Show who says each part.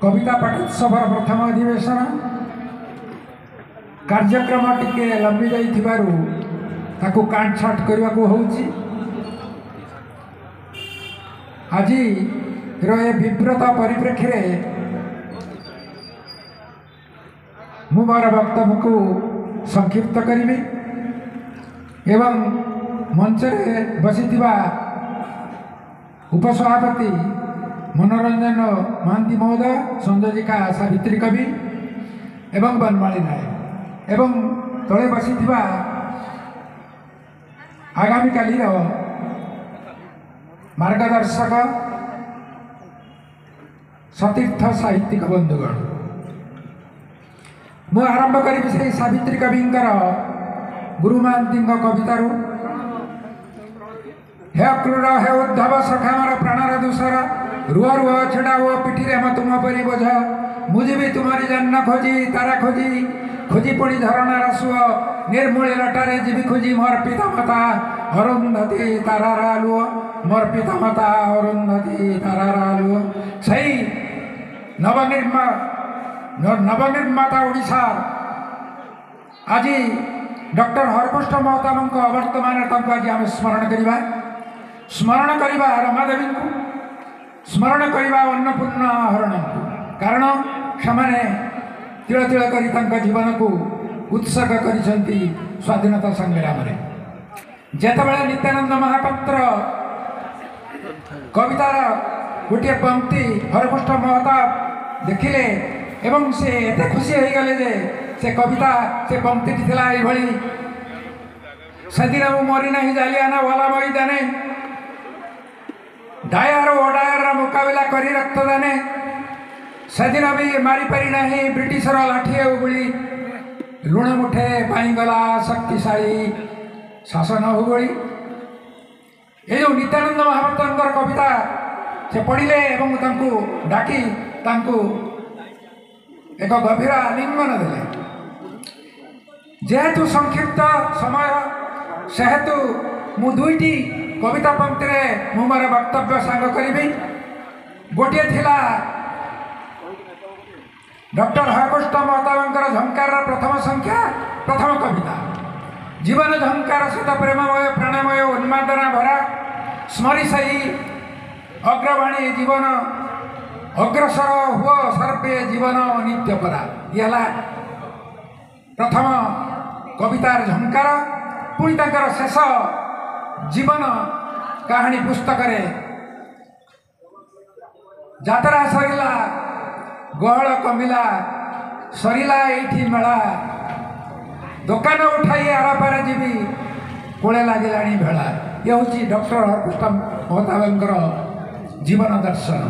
Speaker 1: कविता पाठोत्सव प्रथम अधिवेशन कार्यक्रम टिके लंबी जाइथिबारु ताकू काटछाट करने को होउची। आज रे विव्रत परिप्रेक्षी मु मोर वक्तव्य को संक्षिप्त करी एवं मंच में बसीथिबा उपसभापति मनोरंजन महांती महोदय, संयोजिका सावित्री कवि एवं बनमाली नायक एवं तले बसीथिबा आगामी कालीर मार्गदर्शक सतीर्थ साहित्यिक बंधुगण, मु आरंभ करी से सावित्री कविंकर गुरु महांती कवितारू हे क्रूर हे उद्धव सखामर प्राणर दूसर रुआ रुआ छड़ा हुआ पिठी रे तुम परी बोझ मुझे तुम्हारी जन्न खोजी तारा खोजी खोजी पड़ी झरणा रसुआ निर्मूल लटारे जीवी खोजी मोर पिता माता अरुंधति तारा लुओ मोर पिता माता अरुंधति तारा लुओ सही नवनिर्माता ओडिशा आज डॉक्टर हरकृष्ण महताब वर्तमान आज आम स्मरण करवा रमादेवी को स्मरण करवा अन्नपूर्णा हरण को, कारण से तिल तिल कर जीवन को उत्सर्ग कर स्वाधीनता संग्राम जितेबाला नित्यानंद महापात्र कवितार गोटे पंक्ति हरकृष्ण महताब देखिले एवं से एते खुशी हो गले जे से कविता से पंक्ति थिला ए भली से दिन मु मरी नहीं जालियाना वाला मैदाने डायर ओडायर मुकाबला करी रक्तदाने से दिन भी मारी पारि नहीं ब्रिटिशर लाठी उगुली लुण मुठे पाईगला शक्तिशाली शासन हुगुली। ये जो नित्यानंद महापात्र कविता से पढ़िले एवं डाकी एक गभीर आलिंगन देले जेहेतु संक्षिप्त समय सेहेतु मु दुईटी कविता पंक्ति मु मोर वक्तव्य सांग करी। गोटे थिला डॉक्टर हरकृष्ण महताबंकर झंकार प्रथम संख्या प्रथम कविता जीवन झंकार सहित प्रेममय प्राणमय उन्मादना भरा स्मरी सही अग्रवाणी जीवन अग्रसर हुआ सर्पे जीवन नित्य परा यह प्रथम कवितार झंकार। पुणी तंकर शेष जीवन कहानी पुस्तक जात्रा सरिला गहल कमिला सरिला एठी मेला दुकान उठाई आरपार जीवी कोले लगे भेला। ये हूँ डॉक्टर हरकृष्ण महताबंकर जीवन दर्शन।